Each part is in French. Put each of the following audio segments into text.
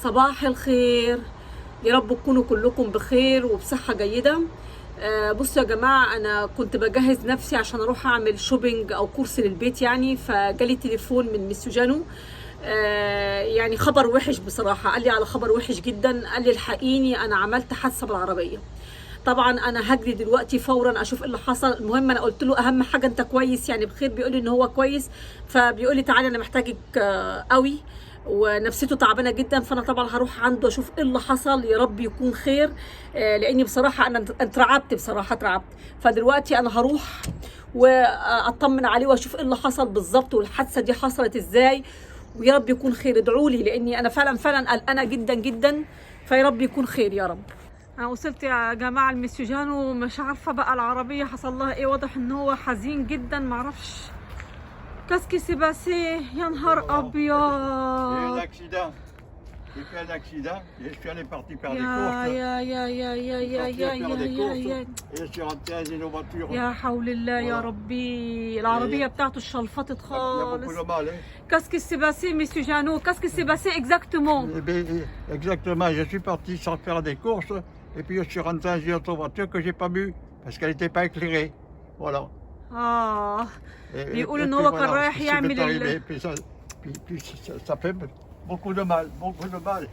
صباح الخير. يا رب تكونوا كلكم بخير وبصحة جيدة. بصوا يا جماعة، أنا كنت بجهز نفسي عشان أروح أعمل شوبينج أو كورس للبيت يعني، فجالي تليفون من ميسيو جانو. يعني خبر وحش بصراحة، قال لي على خبر وحش جدا. قال لي الحقيني أنا عملت حادثة بالعربية. طبعا انا هجري دلوقتي فورا اشوف ايه اللي حصل. المهم انا قلت له اهم حاجه انت كويس يعني بخير. بيقول لي ان هو كويس، فبيقول لي تعالى انا محتاجك قوي، ونفسيته تعبانه جدا. فانا طبعا هروح عنده اشوف ايه اللي حصل، يا رب يكون خير. لاني بصراحه انا اترعبت، بصراحه اترعبت. فدلوقتي انا هروح واطمن عليه واشوف ايه اللي حصل بالظبط، والحادثه دي حصلت ازاي، ويا رب يكون خير. ادعوا لي لاني انا فعلا قلقانه جدا جدا، فيا رب يكون خير يا رب. انا وصلت يا جماعه الميسيو جانو، ومش عارفه بقى العربيه حصل لها ايه. واضح ان هو حزين جدا، معرفش كاسكي سي باسي. يا نهار ابيض. J'ai fait un accident et je suis allé partir faire des يا courses. يا يا يا يا يا يا يا يا Et je suis rentré dans une voiture. يا حول الله يا ربي. العربيه بتاعته اتشلفطت Il y a beaucoup خالص. de mal. Hein. كاسكي سي باسي ميسيو جانو؟ كاسكي سي باسي اكزاكتومون؟ Eh bien, exactement, je suis parti sans faire des courses et puis je suis rentré dans une autre voiture que j'ai pas vue parce qu'elle n'était pas éclairée. Voilà. بيقول ان هو كان رايح يعمل puis ça fait beaucoup de mal, beaucoup de mal.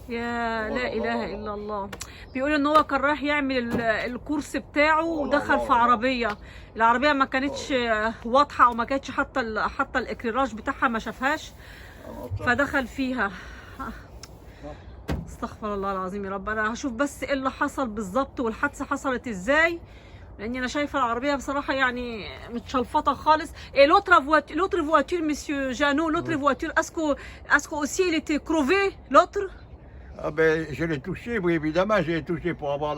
يا لا اله الا الله. بيقول ان هو كان رايح يعمل الكورس بتاعه ودخل في عربيه. العربيه ما كانتش واضحه، او ما كانتش حتى الاكريراج بتاعها ما شافهاش، فدخل فيها. استغفر الله العظيم يا رب. انا هشوف بس ايه اللي حصل بالظبط والحادثه حصلت ازاي، لاني انا شايفه العربيه بصراحه يعني متشلفطه خالص. اي l'autre voiture monsieur Jeannot, l'autre voiture, est-ce que aussi elle était crevée, l'autre? Ah ben, je l'ai touché, oui, évidemment, je l'ai touché pour avoir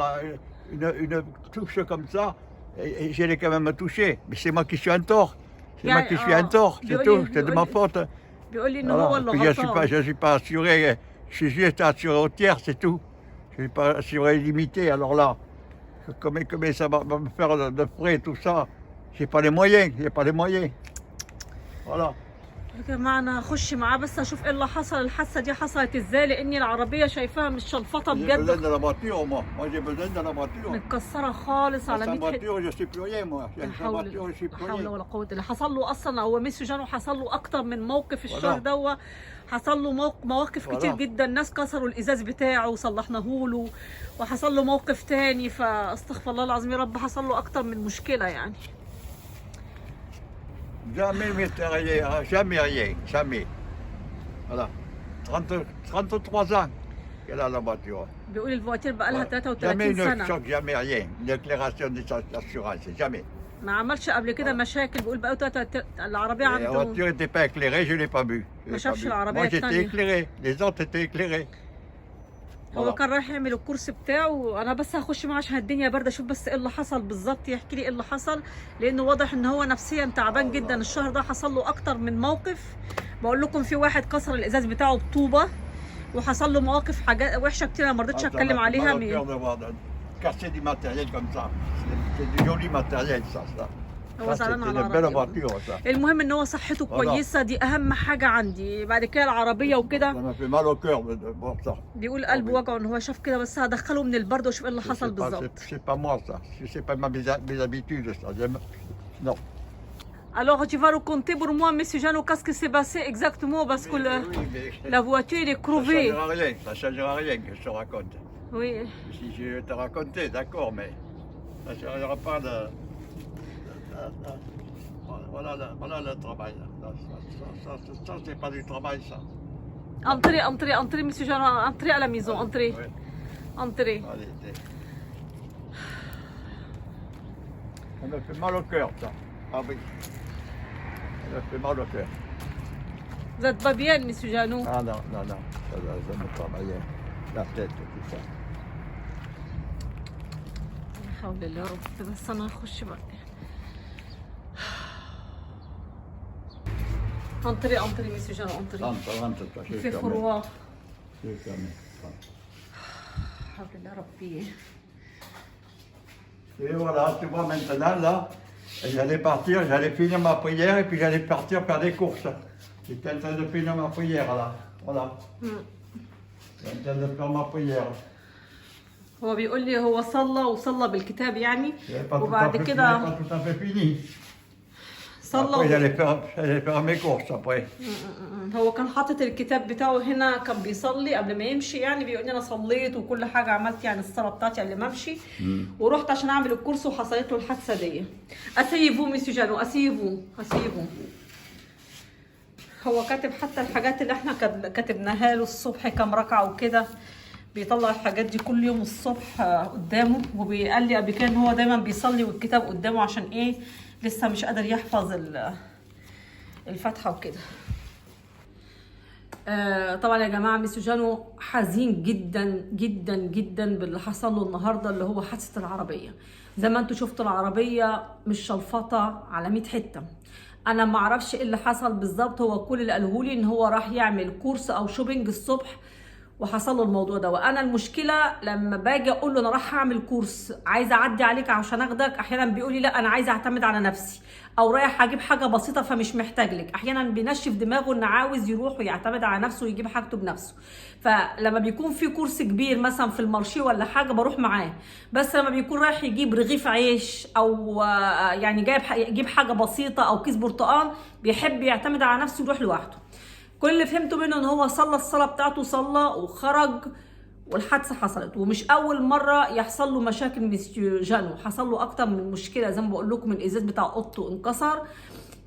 une touche comme ça. Et je l'ai quand même touché. Mais c'est moi qui suis en tort. C'est moi qui suis en tort, c'est tout. C'est de ma faute. بيقول لي ان هو اللي Puis غلطان. je suis pas assuré. Je suis juste assuré au tiers, c'est tout. Je ne suis pas assuré limité. Alors là, comment ça va me faire de frais, tout ça? J'ai pas les moyens. J'ai pas les moyens. Voilà. يا جماعه انا هخش معاه بس اشوف ايه اللي حصل، الحادثه دي حصلت ازاي، لاني العربيه شايفاها متشلفطه J'ai besoin بجد، de la voiture, moi. Moi, j'ai besoin de la voiture. متكسره خالص على Sans 100 حته. voiture, je suis plus rien, moi. لا Sans حول voiture, je suis plus لا حول rien. ولا قوه. اللي حصل له اصلا هو ميسيو جانو حصل له اكتر من موقف الشهر Voilà. دوا. حصل له مواقف كتير Voilà. جدا. ناس كسروا الازاز بتاعه وصلحناه له، وحصل له موقف تاني. فاستغفر الله العظيم يا رب، حصل له اكتر من مشكله يعني. Jamais m'est arrivé, jamais rien, jamais. Voilà. 33 ans qu'elle a la voiture. بيقول الفواتير بقى لها Jamais 33 une سنه. choc, jamais rien. Une déclaration d'assurance, jamais. ما عملش قبل كده مشاكل. بيقول بقى العربيه Et la عنده. voiture n'était pas éclairée, je ne l'ai pas vue. Je ما l'ai pas شافش vue. العربية Moi j'étais التانية. éclairé, les autres étaient éclairés. هو Voilà. كان رايح يعمل الكورس بتاعه. انا بس هخش معاه عشان الدنيا بارده، اشوف بس ايه اللي حصل بالظبط، يحكي لي ايه اللي حصل، لانه واضح ان هو نفسيا تعبان جدا. الشهر ده حصل له اكتر من موقف. بقول لكم في واحد كسر الازاز بتاعه بطوبه، وحصل له مواقف حاجات وحشه كتير انا ما رضيتش Ça m'a اتكلم fait عليها. mal au cœur de voir casser du matériel comme ça. C'est du joli matériel, ça. هو Ça, زعلان c'était على une belle العربيه. voiture, ça. المهم ان هو صحته كويسه، دي اهم حاجه عندي. بعد كده العربيه Ça وكده. m'a fait mal au cœur de voir ça. بيقول قلبه وجعه ان هو شاف كده. بس هدخله من البرد واشوف ايه اللي حصل C'est pas- بالظبط. c'est pas moi, ça. C'est pas mes habitudes, ça. Non. Alors tu vas raconter pour moi, monsieur Jeannot, qu'est-ce qui s'est passé exactement, parce que Oui, mais la voiture elle est crevée. ça changera rien que je te raconte. Oui. Si je vais te raconter, d'accord, mais ça ne changera pas voilà le travail. Là. Ça, c'est pas du travail, ça. Entrez, monsieur Jeannot, entrez à la maison, entrez. Oui. Entrez. Allez, ça me fait mal au cœur, ça. Ah oui. Ça me fait mal au cœur. Vous n'êtes pas bien, monsieur Jeannot. Ah non. Ça me travaillait la tête, tout ça. لا حول الله يا رب. بس انا هخش بقى. Entrez, monsieur Jeannot, entrez. Rentre, toi, je Il vais fait fermer. froid. Je vais fermer. حول الله ربي. Et voilà, tu vois maintenant là, j'allais partir, j'allais finir ma prière et puis j'allais partir faire des courses. J'étais en train de finir ma prière là. Voilà. Je viens de faire ma prière. هو بيقول لي هو صلى وصلى بالكتاب يعني، J'ai pas tout à وبعد fait- كده j'ai pas tout à fait fini. Après, صلى. j'allais faire mes courses après. هو كان حاطط الكتاب بتاعه هنا، كان بيصلي قبل ما يمشي يعني، بيقول لي انا صليت وكل حاجه عملت يعني الصلاه بتاعتي قبل ما امشي، ورحت عشان اعمل الكورس وحصلت له الحادثه دي. اسيبو ميسيو جانو، اسيبو. هو كاتب حتى الحاجات اللي احنا كاتبناها له الصبح كام ركعه وكده، بيطلع الحاجات دي كل يوم الصبح قدامه، وبيقال لي قبل كده ان هو دايما بيصلي والكتاب قدامه عشان ايه، لسه مش قادر يحفظ الفاتحه وكده. طبعا يا جماعه ميسيو جانو حزين جدا جدا جدا باللي حصل له النهارده، اللي هو حادثه العربيه. زي ما انتوا شفتوا العربيه مش شلفطه على 100 حته. انا ما اعرفش ايه اللي حصل بالظبط، هو كل اللي قاله لي ان هو راح يعمل كورس او شوبينج الصبح وحصل له الموضوع ده. وانا المشكله لما باجي اقول له انا راح اعمل كورس عايزه اعدي عليك عشان اخدك، احيانا بيقول لي لا انا عايزه اعتمد على نفسي، او رايح اجيب حاجه بسيطه فمش محتاج لك. احيانا بينشف دماغه ان عاوز يروح ويعتمد على نفسه ويجيب حاجته بنفسه. فلما بيكون في كورس كبير مثلا في المارشي ولا حاجه بروح معاه، بس لما بيكون رايح يجيب رغيف عيش او يعني يجيب حاجه بسيطه او كيس برتقال، بيحب يعتمد على نفسه ويروح لوحده. كل اللي فهمته منه ان هو صلى الصلاه بتاعته، صلى وخرج والحادثه حصلت. ومش اول مره يحصل له مشاكل ميسيو جانو، حصل له اكتر من مشكله. زي ما بقول لكم الازاز بتاع اوضته انكسر،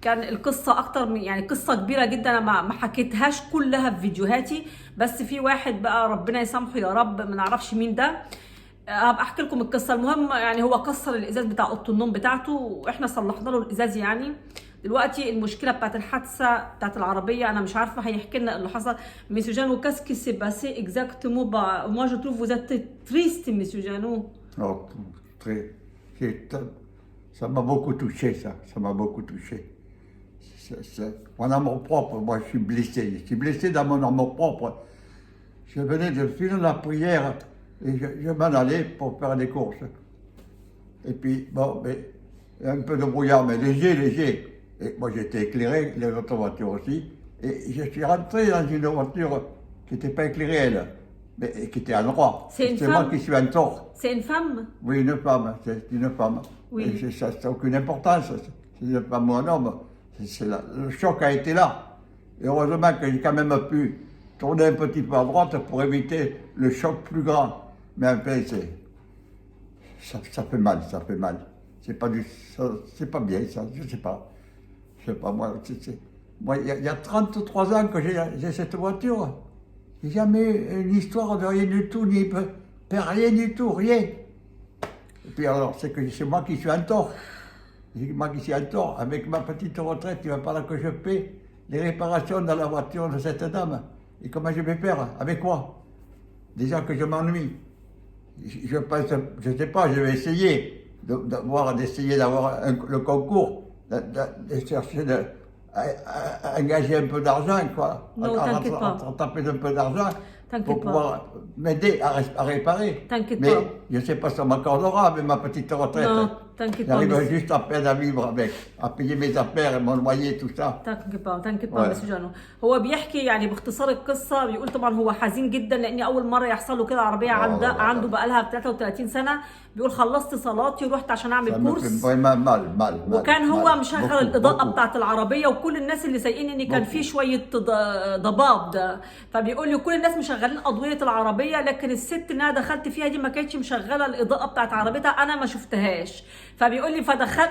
كان القصه اكتر من يعني قصه كبيره جدا. انا ما حكيتهاش كلها في فيديوهاتي، بس في واحد بقى ربنا يسامحه يا رب، ما نعرفش مين ده، هبقى احكي لكم القصه. المهم يعني هو كسر الازاز بتاع اوضه النوم بتاعته، واحنا صلحنا له الازاز يعني. دلوقتي المشكله بتاعت الحادثه بتاعت العربيه انا مش عارفه هيحكي لنا اللي حصل. ميسيو جانو كاسكي سي باسي اكزاكتومون با موا جو تروف فوز êtes triste ميسيو جانو. Oh, très, ça m'a beaucoup touché, ça m'a beaucoup touché. Mon amour propre, moi je suis blessé dans mon amour propre. Je venais de finir la prière et je m'en allais pour faire des courses. Et puis, bon, mais, un peu de brouillard, mais léger. Et moi j'étais éclairé, les autres voitures aussi. Et je suis rentré dans une voiture qui n'était pas éclairée, elle, mais qui était à droit. C'est moi qui suis en tort. C'est une femme? Oui, une femme, c'est une femme. Oui. Et ça n'a aucune importance, c'est une femme ou un homme. Le choc a été là. Et heureusement que j'ai quand même pu tourner un petit peu à droite pour éviter le choc plus grand. Mais enfin, ça fait mal. C'est pas bien ça, je sais pas. Je sais pas, moi, il y a 33 ans que j'ai cette voiture. J'ai jamais eu une histoire de rien du tout, rien du tout, rien. Et puis alors, c'est moi qui suis en tort. C'est moi qui suis en tort. Avec ma petite retraite, il va falloir que je paie les réparations dans la voiture de cette dame. Et comment je vais faire? Avec quoi? Déjà que je m'ennuie. Je pense, je sais pas, je vais essayer d'essayer d'avoir le concours, de chercher engager un peu d'argent, quoi. Non, t'inquiète pas. Taper un peu d'argent pour T'inquiète pouvoir m'aider à réparer. T'inquiète Mais pas. je sais pas si on m'accordera avec ma petite retraite. Non, t'inquiète pas. J'arrive juste à peine à vivre avec, à payer mes affaires, mon loyer, tout ça. تانكت با ميسيو جانو. هو بيحكي يعني باختصار القصه، بيقول طبعا هو حزين جدا لان اول مره يحصل له كده. عربيه عنده بقى لها 33 سنه. بيقول خلصت صلاتي ورحت عشان اعمل كورس، وكان هو مشغل الاضاءه بتاعت العربيه، وكل الناس اللي سايقين ان كان في شويه ضباب. فبيقول لي كل الناس مشغلين اضويه العربيه، لكن الست اللي انا دخلت فيها دي ما كانتش مشغله الاضاءه بتاعت عربيتها، انا ما شفتهاش. فبيقول لي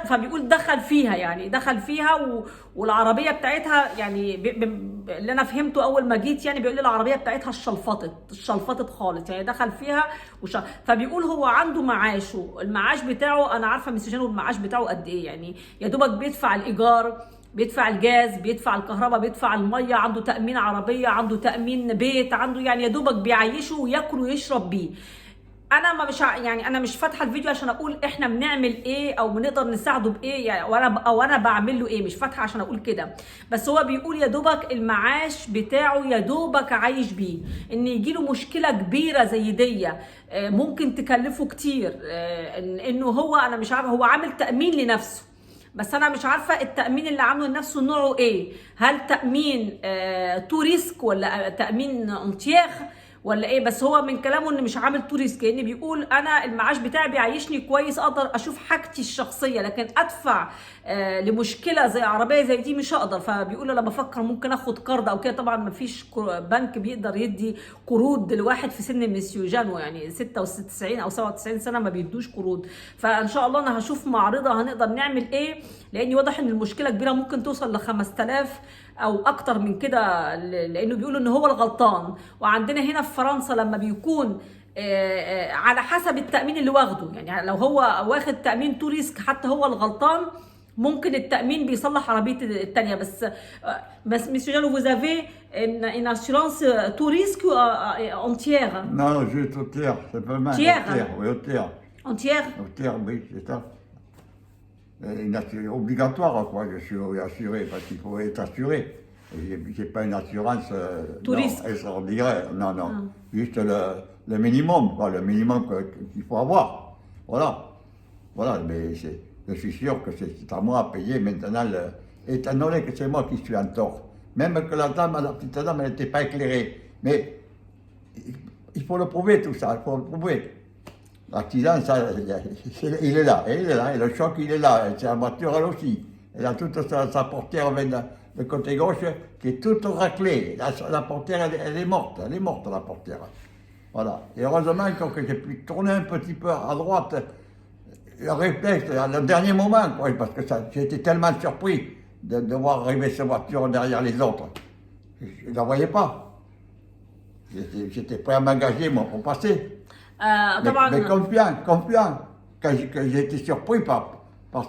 فبيقول دخل فيها والعربيه بتاعتها يعني اللي انا فهمته اول ما جيت يعني، بيقول لي العربيه بتاعتها الشلفطت خالص يعني، دخل فيها فبيقول هو عنده معاشه، المعاش بتاعه انا عارفه ميسيو جانو المعاش بتاعه قد ايه يعني، يا دوبك بيدفع الايجار، بيدفع الجاز، بيدفع الكهرباء، بيدفع الميه، عنده تامين عربيه، عنده تامين بيت، عنده يعني يا دوبك بيعيشه وياكل ويشرب بيه. انا انا مش فاتحه الفيديو عشان اقول احنا بنعمل ايه او بنقدر نساعده بايه يعني، وانا بعمل له ايه، مش فاتحه عشان اقول كده. بس هو بيقول يا دوبك المعاش بتاعه يا دوبك عايش بيه، ان يجي له مشكله كبيره زي دي ممكن تكلفه كتير، انه هو انا مش عارفه هو عامل تامين لنفسه، بس انا مش عارفه التامين اللي عامله لنفسه نوعه ايه، هل تامين تو ريسك ولا تامين انتياخ ولا ايه؟ بس هو من كلامه ان مش عامل توريست، كأنه بيقول انا المعاش بتاعي بيعيشني كويس، اقدر اشوف حاجتي الشخصيه، لكن ادفع لمشكله زي عربيه زي دي مش هقدر. فبيقول انا بفكر ممكن اخد قرض او كده. طبعا ما فيش بنك بيقدر يدي قروض لواحد في سن مسيو جانو، يعني 96 او 97 سنه ما بيدوش قروض. فان شاء الله انا هشوف معرضه هنقدر نعمل ايه، لاني واضح ان المشكله كبيره ممكن توصل ل 5000 او اكتر من كده، لانه بيقولوا ان هو الغلطان. وعندنا هنا في فرنسا لما بيكون على حسب التأمين اللي واخده، يعني لو هو واخد تأمين تو ريسك حتى هو الغلطان، ممكن التأمين بيصلح عربية التانية. بس مسيو جانو vous avez une assurance tout risque entière? Non, juste au tiers, c'est pas mal. Tiers? Au tiers, oui, au tiers. Entière? Au tiers, oui, c'est ça. Obligatoire, quoi, je suis assuré, parce qu'il faut être assuré. J'ai pas une assurance Tout non, risque. extraordinaire, non, non. Juste le minimum, quoi, le minimum qu'il faut avoir. Voilà. Voilà, mais je suis sûr que c'est à moi à payer maintenant, étant donné que c'est moi qui suis en tort. Même que la petite dame, elle n'était pas éclairée. Mais il faut le prouver tout ça, il faut le prouver. L'accident, ça, il est là, et le choc, il est là. Et c'est la voiture, elle aussi. Elle a toute sa portière avec le côté gauche qui est toute raclée. La portière, elle est morte, la portière. Voilà. Et heureusement que j'ai pu tourner un petit peu à droite, le réflexe, le dernier moment, quoi, parce que j'ai été tellement surpris de voir arriver cette voiture derrière les autres. Je ne la voyais pas. J'étais prêt à m'engager, moi, pour passer. Mais confiant. Quand j'ai été surpris par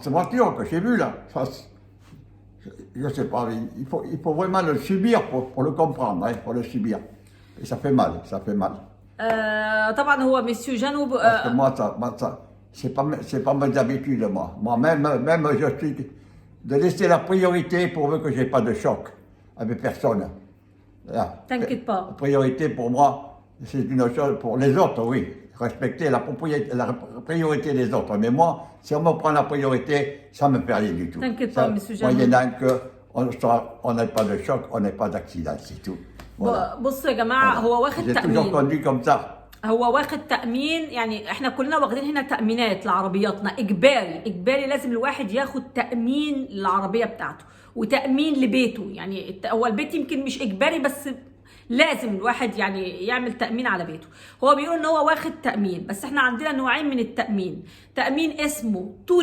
cette voiture que j'ai vue là. Je ne sais pas, il faut vraiment le subir pour le comprendre, hein, pour le subir. Et ça fait mal, ça fait mal. طبعا هو مسيو جانو Parce que moi, c'est pas mes habitudes, moi. Moi-même, je suis de laisser la priorité pourvu que je n'ai pas de choc avec personne. T'inquiète pas. La priorité pour moi, c'est une chose pour les autres, oui. Respecter la priorité des autres. Mais moi, si on me prend la priorité, ça ne me fait rien du tout. T'inquiète pas, monsieur Janou. Moyennant qu'on n'ait pas de choc, on n'ait pas d'accident, c'est tout. Voilà. بصوا يا جماعه هو واخد J'ai toujours تأمين. conduit comme ça. هو واخد تأمين، يعني احنا كلنا واخدين هنا تأمينات لعربياتنا اجباري لازم الواحد ياخد تأمين للعربيه بتاعته وتأمين لبيته. يعني هو البيت يمكن مش اجباري، بس لازم الواحد يعني يعمل تأمين على بيته. هو بيقول ان هو واخد تأمين، بس احنا عندنا نوعين من التأمين. تأمين اسمه تو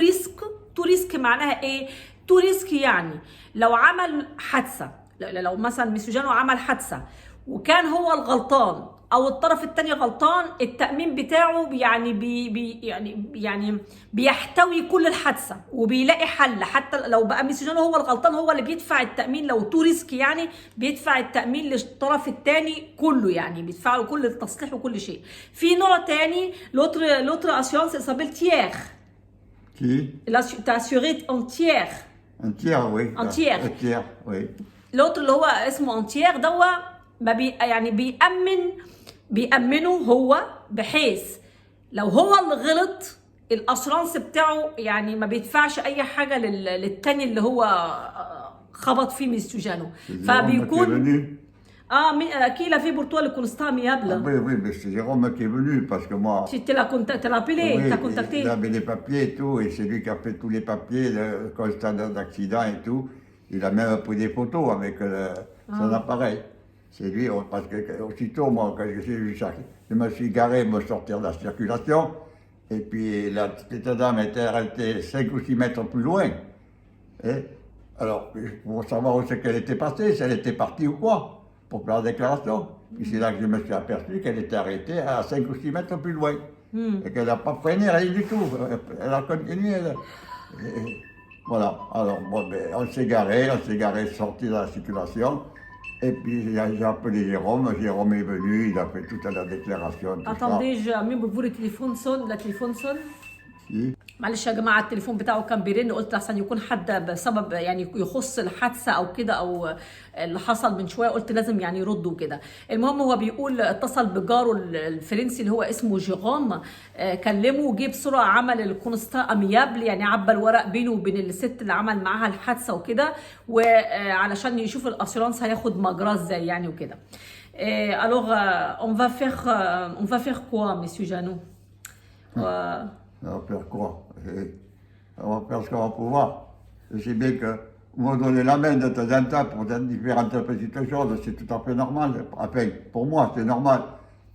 ريسك معناها ايه؟ تو ريسك يعني لو عمل حادثه، لو مثلا مسيو جانو عمل حادثه وكان هو الغلطان او الطرف الثاني غلطان، التأمين بتاعه يعني يعني بيحتوي كل الحادثه وبيلاقي حل. حتى لو بقى مسيو جانو هو الغلطان، هو اللي بيدفع التأمين. لو تو ريسك يعني بيدفع التأمين للطرف الثاني كله، يعني بيدفع له كل التصليح وكل شيء. في نوع ثاني لوتر اسيونس اسابيل تيير. Qui? T'as assuré entière. Un tiers, oui. Entière. Un tiers, oui. لوتر اللي هو اسمه انتيير دوا يعني بيأمنه هو، بحيث لو هو اللي غلط الاسرانس بتاعه يعني ما بيدفعش اي حاجه للتاني اللي هو خبط فيه مسيو جانو. فبيكون qui l'a fait pour toi le constat amiable? Oui, mais c'est Jérôme qui est venu parce que moi. Tu l'as appelé, oui, t'as contacté? Il avait les papiers et tout, et c'est lui qui a fait tous les papiers, le constat d'accident et tout. Il a même pris des photos avec son appareil. C'est lui, parce que aussitôt, moi, quand j'ai vu ça, je me suis garé, me sortir de la circulation, et puis la petite dame était arrêtée 5 ou 6 mètres plus loin. Et alors, pour savoir où c'est qu'elle était passée, si elle était partie ou quoi, pour faire la déclaration. Puis c'est là que je me suis aperçu qu'elle était arrêtée à 5 ou 6 mètres plus loin. Et qu'elle n'a pas freiné, rien du tout. Elle a continué. Voilà. Alors, bon, ben, on s'est garé, sorti de la circulation. Et puis j'ai appelé Jérôme est venu, il a fait toute la déclaration. Attendez, j'ai mis pour vous le téléphone sonne. معلش يا جماعه التليفون بتاعه كان بيرن، قلت احسن يكون حد بسبب يعني يخص الحادثه او كده او اللي حصل من شويه، قلت لازم يعني يرد وكده. المهم هو بيقول اتصل بجاره الفرنسي اللي هو اسمه جيغوم، كلمه وجه بسرعه عمل الكونستا اميابل، يعني عبى الورق بينه وبين الست اللي عمل معاها الحادثه وكده، وعلشان يشوف الاسيرانس هياخد مجراه ازاي يعني وكده. Alors, on va faire quoi, monsieur Janou? On va faire quoi? On va faire ce qu'on va pouvoir. Je sais bien que vous me donnez la main de temps en temps pour différentes petites choses, c'est tout à fait normal. Enfin, pour moi, c'est normal.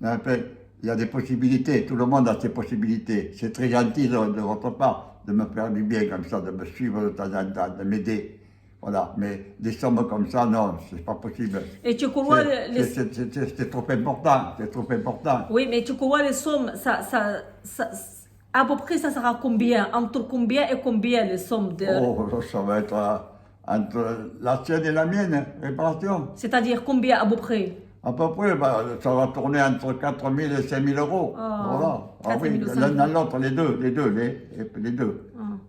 Mais enfin, il y a des possibilités, tout le monde a ses possibilités. C'est très gentil de votre part de me faire du bien comme ça, de me suivre de temps en temps, de m'aider. Voilà, mais des sommes comme ça, non, c'est pas possible. Et tu vois C'est trop important, c'est trop important. Oui, mais tu vois les sommes, à peu près ça sera combien? Entre combien et combien les sommes de... Oh, ça va être entre la sienne et la mienne, réparation. C'est-à-dire combien à peu près? À peu près, ça va tourner entre 4 000 et 5 000 euros. Voilà. Ah oui, l'un dans l'autre, les deux.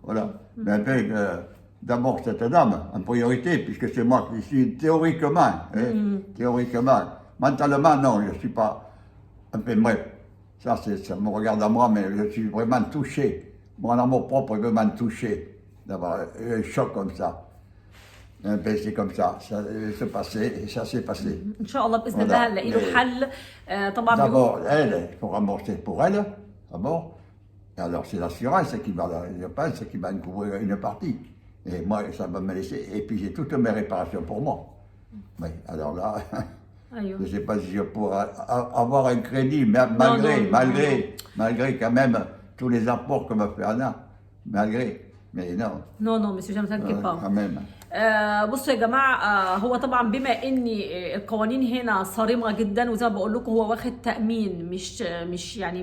Voilà. Mais après, d'abord cette dame, en priorité, puisque c'est moi qui suis théoriquement, théoriquement. Mentalement, non, je ne suis pas. Enfin, bref, ça me regarde à moi, mais je suis vraiment touché. Mon amour propre est vraiment touché d'avoir un choc comme ça. Ben, c'est comme ça s'est passé et ça s'est passé. ان شاء الله باذن الله هنلاقي له حل. طبعا D'abord, elle, il faut rembourser pour elle, d'abord. Et alors, c'est l'assurance qui va, je pense, qui va me couvrir une partie. Et moi, ça va me laisser. Et puis, j'ai toutes mes réparations pour moi. Oui, alors là, je ne sais pas si je pourrai avoir un crédit, malgré quand même tous les apports que me fait Anna. Malgré. Mais non. Non, monsieur Jean, ne t'inquiète pas. Quand même. بصوا يا جماعه، هو طبعا بما ان القوانين هنا صارمه جدا، وزي ما بقول لكم هو واخد تامين،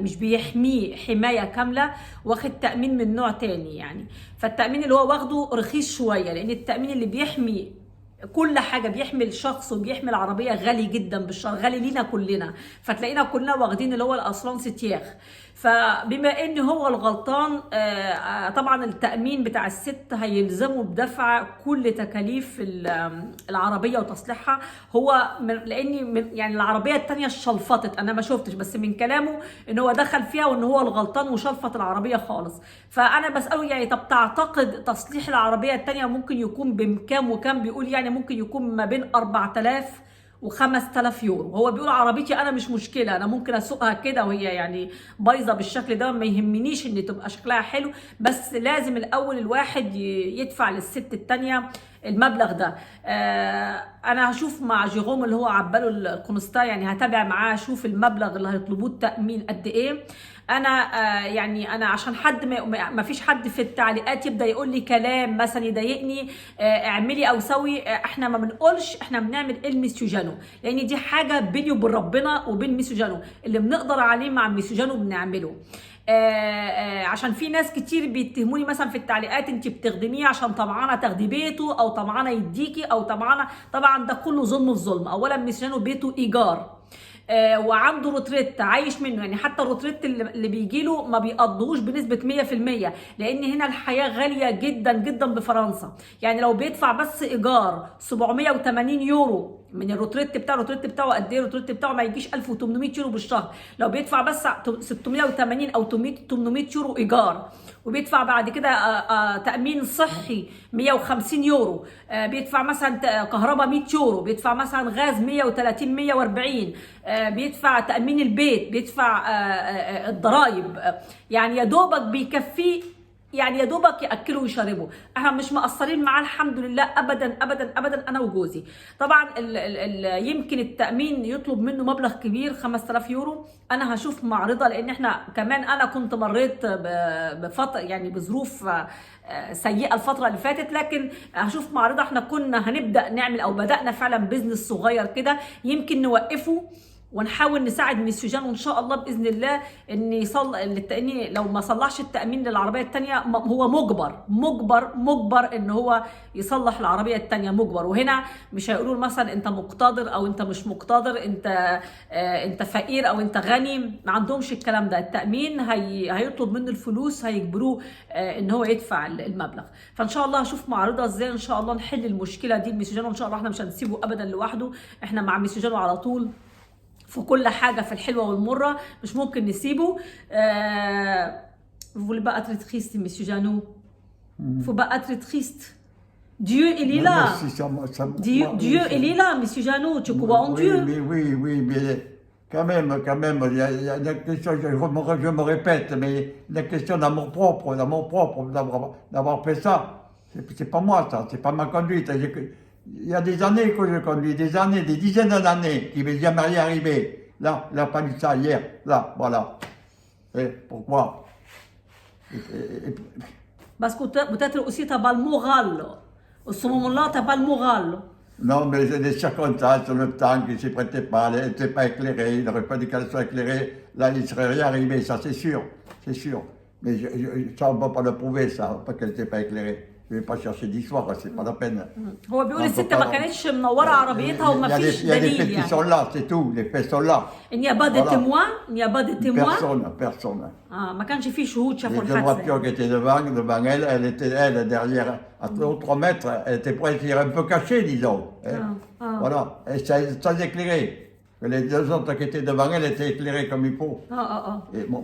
مش بيحميه حمايه كامله، واخد تامين من نوع تاني يعني. فالتامين اللي هو واخده رخيص شويه، لان التامين اللي بيحمي كل حاجه، بيحمي الشخص وبيحمي العربيه غالي جدا بالشهر، غالي لينا كلنا. فتلاقينا كلنا واخدين اللي هو الاسرانس تياخ. فبما ان هو الغلطان، طبعا التامين بتاع الست هيلزمه بدفع كل تكاليف العربيه وتصليحها. هو لاني يعني العربيه الثانيه شلفطت، انا ما شفتش، بس من كلامه ان هو دخل فيها وان هو الغلطان وشلفط العربيه خالص. فانا بساله يعني طب تعتقد تصليح العربيه الثانيه ممكن يكون بكام وكام؟ بيقول يعني ممكن يكون ما بين 4000 و5000 يورو. هو بيقول عربيتي انا مش مشكله، انا ممكن اسوقها كده وهي يعني بايظه بالشكل ده، ما يهمنيش ان تبقى شكلها حلو، بس لازم الاول الواحد يدفع للست الثانيه المبلغ ده. انا هشوف مع جيروم اللي هو عباله الكونستا، يعني هتابع معاه اشوف المبلغ اللي هيطلبوه التامين قد ايه. انا يعني انا عشان حد ما فيش حد في التعليقات يبدا يقول لي كلام مثلا يضايقني، اعملي او سوي. احنا ما بنقولش، احنا بنعمل ايه لميسيو جانو، لان دي حاجه بيني وبين ربنا وبين ميسيو جانو، اللي بنقدر عليه مع ميسيو جانو بنعمله. عشان في ناس كتير بيتهموني مثلا في التعليقات انت بتخدميه عشان طمعانه تاخدي بيته، او طمعانه يديكي، او طمعانه. طبعا ده كله ظلم في ظلم. اولا ميسيو جانو بيته ايجار، وعنده روتريت عايش منه، يعني حتى الروتريت اللي بيجيله ما بيقضوش بنسبه 100%، لان هنا الحياه غاليه جدا جدا بفرنسا. يعني لو بيدفع بس ايجار 780 يورو من الروتريت بتاعه، الروتريت بتاعه قد ايه؟ الروتريت بتاعه ما يجيش 1800 يورو بالشهر. لو بيدفع بس 680 او 800 يورو ايجار، وبيدفع بعد كده تامين صحي 150 يورو، بيدفع مثلا كهرباء 100 يورو، بيدفع مثلا غاز 130 140، بيدفع تامين البيت، بيدفع الضرايب، يعني يا دوبك بيكفيه، يعني يا دوبك ياكلوا ويشربوا. احنا مش مقصرين معاه الحمد لله ابدا ابدا ابدا، انا وجوزي. طبعا يمكن التامين يطلب منه مبلغ كبير 5000 يورو. انا هشوف معرضه، لان احنا كمان انا كنت مريت بفتره يعني بظروف سيئه الفتره اللي فاتت، لكن هشوف معرضه. احنا كنا هنبدا نعمل او بدانا فعلا بيزنس صغير كده، يمكن نوقفه ونحاول نساعد ميسيو جان، وان شاء الله باذن الله ان يصلح التامين. لو ما صلحش التامين للعربيه الثانيه هو مجبر ان هو يصلح العربيه الثانيه، مجبر. وهنا مش هيقولوا مثلا انت مقتدر او انت مش مقتدر، انت فقير او انت غني، ما عندهمش الكلام ده. التامين هيطلب منه الفلوس، هيجبروه ان هو يدفع المبلغ. فان شاء الله هشوف معرضه ازاي ان شاء الله نحل المشكله دي لميسيو جان، وان شاء الله احنا مش هنسيبه ابدا لوحده. احنا مع ميسيو جان على طول في كل حاجه، في الحلوه والمره، مش ممكن نسيبه. Vous voulez pas être triste, monsieur Janou. Faut pas être triste. Dieu, il est Même là. si Dieu, moi, Dieu, oui, il est là, monsieur Jeannot. Tu crois en oui, Dieu. mais quand même, il y a une question, je me répète, mais une question d'amour propre, d'avoir fait ça. C'est pas moi, ça, c'est pas ma conduite. Il y a des années que je conduis, des années, des dizaines d'années, qui ne m'est jamais rien arrivé. Là, il n'a pas dit ça hier, là, voilà. Et pourquoi? Parce que peut-être aussi tu n'as pas le moral. À ce moment-là, tu n'as pas le moral. Non, mais j'ai des circonstances, le temps qui ne s'y prêtait pas, elle n'était pas éclairée, il n'aurait pas dit qu'elle soit éclairée, là il ne serait rien arrivé, ça c'est sûr, c'est sûr. Mais ça on ne peut pas le prouver, ça, pas qu'elle n'était pas éclairée. Je ne vais pas chercher d'histoire, c'est pas la peine. هو بيقول On peut الست pas- ما كانتش منوره عربيتها Il وما y a فيش il y a des faits دليل qui يعني. sont là, c'est tout, les faits sont là. Il n'y a pas de Voilà. témoin, il n'y a pas de témoin. Personne. ما كانش في شهود شافوا Les deux الحادثه. voitures qui étaient devant elle, elle était elle derrière, à 3 mètres, elle était presque un peu cachée, disons. Hein. Voilà, et sans éclairer. Les deux autres qui étaient devant elle étaient éclairées comme il faut. Et moi,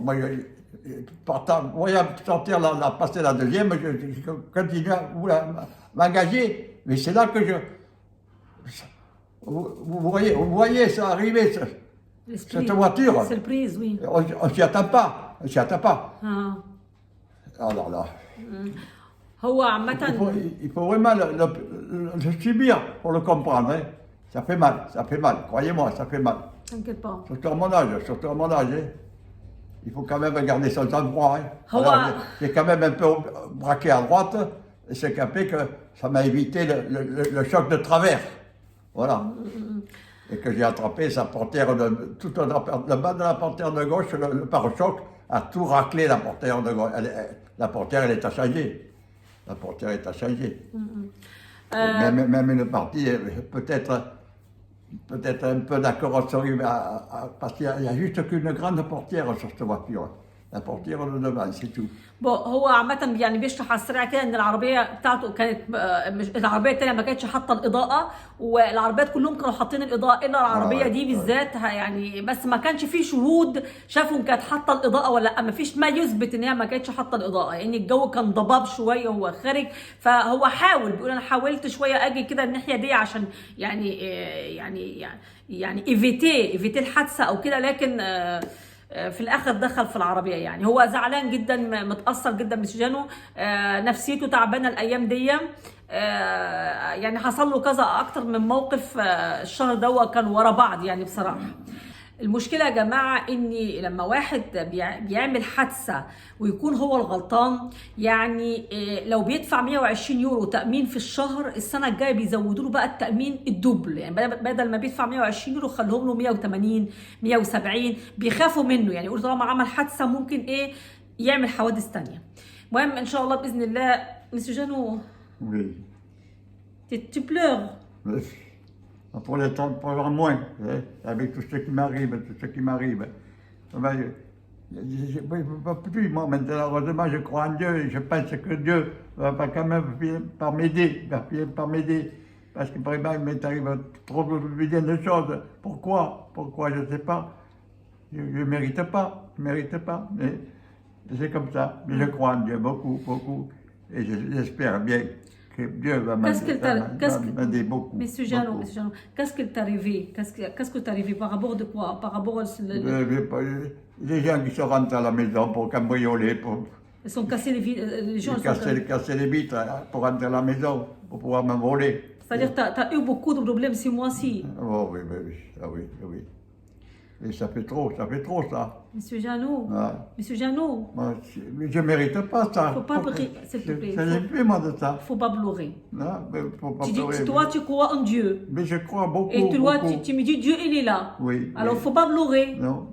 voyant sortir, passer la deuxième, je continue à m'engager. Mais c'est là que vous voyez ça arriver, cette voiture. Surprise, oui. On s'y attend pas. On s'y attend pas. Oh là là. هو عامة Il faut vraiment le subir pour le comprendre. Hein. Ça fait mal. Croyez-moi, ça fait mal. t'inquiète pas. Surtout à mon âge. Hein. Il faut quand même garder son sang-froid. Hein. Alors, j'ai quand même un peu braqué à droite, et c'est qu'à fait que ça m'a évité le choc de travers. Voilà. Et que j'ai attrapé sa portière, tout le bas de la portière de gauche, le pare-choc a tout raclé la portière de gauche. La portière, elle est à changer. La portière est à changer. Même une partie, peut-être un peu de la carrosserie, parce qu'il n'y a juste qu'une grande portière sur cette voiture. La portière de devant, c'est tout. هو عامة يعني بيشرح على السريع كده ان العربية بتاعته كانت العربية التانية ما كانتش حاطة الإضاءة والعربيات كلهم كانوا حاطين الإضاءة إلا العربية دي بالذات يعني بس ما كانش في شهود شافوا ان كانت حاطة الإضاءة ولا لا ما فيش ما يثبت ان هي ما كانتش حاطة الإضاءة يعني الجو كان ضباب شوية وهو خارج فهو حاول بيقول أنا حاولت شوية أجي كده الناحية دي عشان يعني ايفيتي الحادثة أو كده لكن في الاخر دخل في العربيه يعني هو زعلان جدا متاثر جدا بسجانه نفسيته تعبانه الايام دي يعني حصل له كذا اكتر من موقف الشهر ده كان ورا بعض يعني بصراحه المشكله يا جماعه ان لما واحد بيعمل حادثه ويكون هو الغلطان يعني لو بيدفع 120 يورو تامين في الشهر السنه الجايه بيزودوا له بقى التامين الدبل يعني بدل ما بيدفع 120 يورو خلوهم له 180 170 بيخافوا منه يعني يقولوا طالما عمل حادثه ممكن يعمل حوادث ثانيه المهم ان شاء الله باذن الله مسيو جانو tu pleures Pour le temps, pour avoir moins, hein, avec tout ce qui m'arrive, Je ne peux plus, moi, maintenant, heureusement, je crois en Dieu, et je pense que Dieu va quand même finir par m'aider, parce que, par exemple, il m'est arrivé trop bien de choses. Pourquoi, je ne sais pas. Je ne mérite pas, mais c'est comme ça. Mais je crois en Dieu beaucoup, et j'espère bien que Dieu va m'aider beaucoup. Monsieur Jeannot, qu'est-ce qu'il t'est arrivé? Qu'est-ce que t'es arrivé par rapport de quoi? Par rapport à les gens qui sont rentrés à la maison pour cambrioler, ils sont cassés les gens casser les vitres pour rentrer à la maison, pour pouvoir me voler. C'est-à-dire que tu as eu beaucoup de problèmes ce mois-ci. Oh oui. Et ça fait trop ça. Monsieur Jeannot, Monsieur Jeannot. Je ne mérite pas ça. Faut pas pleurer, s'il te plaît. Ça n'est plus moi de ça. Faut pas pleurer. Non, mais faut pas pleurer. Toi, tu crois en Dieu. Mais je crois beaucoup. Et tu me dis Dieu, il est là. Oui. Alors, faut pas pleurer. Non.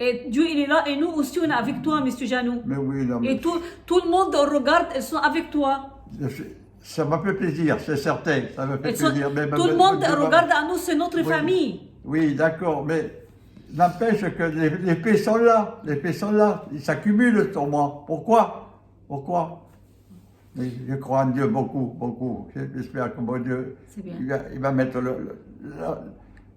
Et Dieu, il est là. Et nous aussi, on est avec toi, Monsieur Jeannot. Mais oui, non. Et tout le monde regarde, ils sont avec toi. Ça m'a fait plaisir, c'est certain. Ça me fait plaisir. Tout le monde regarde à nous, c'est notre famille. Oui, d'accord, mais n'empêche que les faits sont là. Ils s'accumulent sur moi. Pourquoi? Mais je crois en Dieu beaucoup. J'espère que mon Dieu, il va mettre l'ordre là.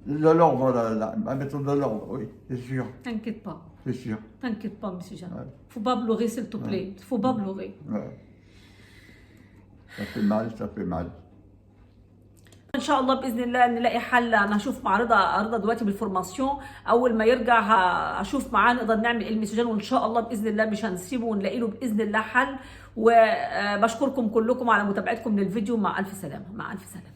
Il va mettre de l'ordre, oui, c'est sûr. T'inquiète pas. C'est sûr. T'inquiète pas, Monsieur Jeannot. Faut pas pleurer, s'il te plaît. Faut pas pleurer. Ça fait mal, ça fait mal. ان شاء الله باذن الله نلاقي حل. انا هشوف مع رضا دلوقتي بالفورماسيون، اول ما يرجع هشوف معاه نقدر نعمل المسجان، وان شاء الله باذن الله مش هنسيبه ونلاقي له باذن الله حل. وبشكركم كلكم على متابعتكم للفيديو. مع الف سلامه، مع الف سلامه.